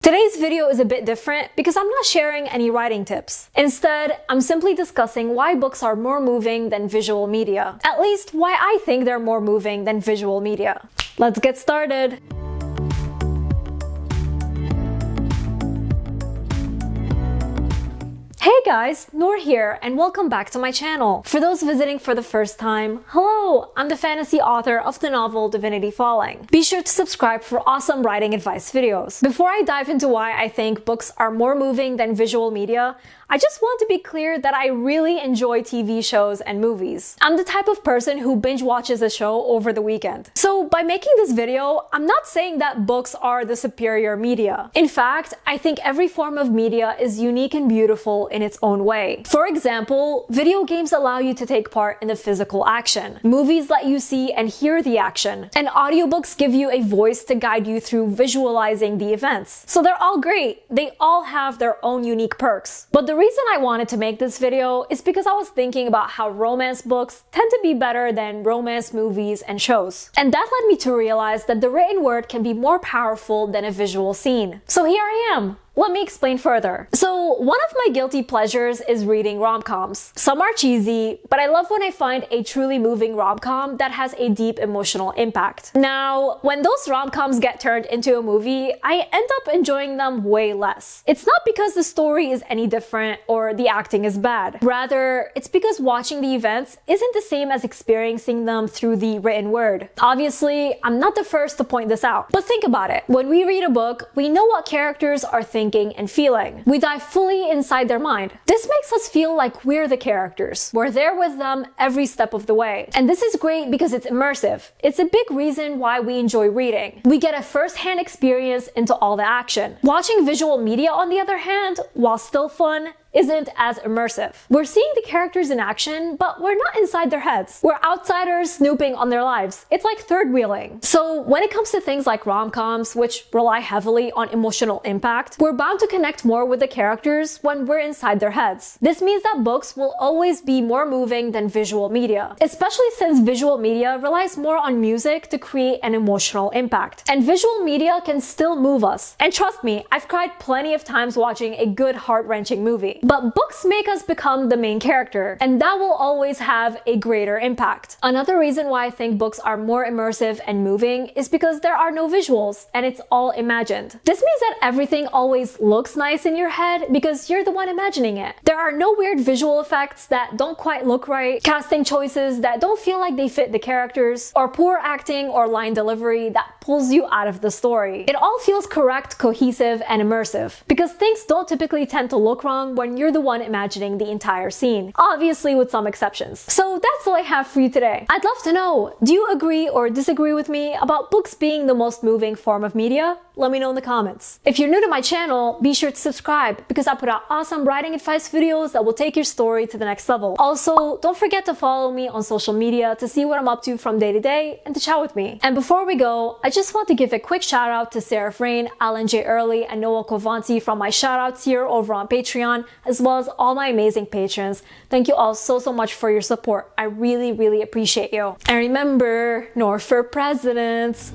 Today's video is a bit different because I'm not sharing any writing tips. Instead, I'm simply discussing why books are more moving than visual media. At least, why I think they're more moving than visual media. Let's get started! Hey guys, Nour here and welcome back to my channel. For those visiting for the first time, hello! I'm the fantasy author of the novel Divinity Falling. Be sure to subscribe for awesome writing advice videos. Before I dive into why I think books are more moving than visual media, I just want to be clear that I really enjoy TV shows and movies. I'm the type of person who binge watches a show over the weekend. So by making this video, I'm not saying that books are the superior media. In fact, I think every form of media is unique and beautiful in its own way. For example, video games allow you to take part in the physical action. Movies let you see and hear the action. And audiobooks give you a voice to guide you through visualizing the events. So they're all great. They all have their own unique perks. But the reason I wanted to make this video is because I was thinking about how romance books tend to be better than romance movies and shows. And that led me to realize that the written word can be more powerful than a visual scene. So here I am. Let me explain further. So, one of my guilty pleasures is reading rom-coms. Some are cheesy, but I love when I find a truly moving rom-com that has a deep emotional impact. Now, when those rom-coms get turned into a movie, I end up enjoying them way less. It's not because the story is any different or the acting is bad. Rather, it's because watching the events isn't the same as experiencing them through the written word. Obviously, I'm not the first to point this out, but think about it. When we read a book, we know what characters are thinking and feeling. We dive fully inside their mind. This makes us feel like we're the characters. We're there with them every step of the way. And this is great because it's immersive. It's a big reason why we enjoy reading. We get a first-hand experience into all the action. Watching visual media, on the other hand, while still fun, isn't as immersive. We're seeing the characters in action, but we're not inside their heads. We're outsiders snooping on their lives. It's like third wheeling. So when it comes to things like rom-coms, which rely heavily on emotional impact, we're bound to connect more with the characters when we're inside their heads. This means that books will always be more moving than visual media, especially since visual media relies more on music to create an emotional impact. And visual media can still move us. And trust me, I've cried plenty of times watching a good heart-wrenching movie. But books make us become the main character, and that will always have a greater impact. Another reason why I think books are more immersive and moving is because there are no visuals, and it's all imagined. This means that everything always looks nice in your head because you're the one imagining it. There are no weird visual effects that don't quite look right, casting choices that don't feel like they fit the characters, or poor acting or line delivery that pulls you out of the story. It all feels correct, cohesive, and immersive, because things don't typically tend to look wrong when you're the one imagining the entire scene, obviously with some exceptions. So that's all I have for you today. I'd love to know, do you agree or disagree with me about books being the most moving form of media? Let me know in the comments. If you're new to my channel, be sure to subscribe because I put out awesome writing advice videos that will take your story to the next level. Also, don't forget to follow me on social media to see what I'm up to from day to day and to chat with me. And before we go, I just want to give a quick shout out to Sarah Frain, Alan J. Early, and Noah Kovanti from my shout outs here over on Patreon, as well as all my amazing patrons. Thank you all so much for your support. I really appreciate you. And remember, Nour for president!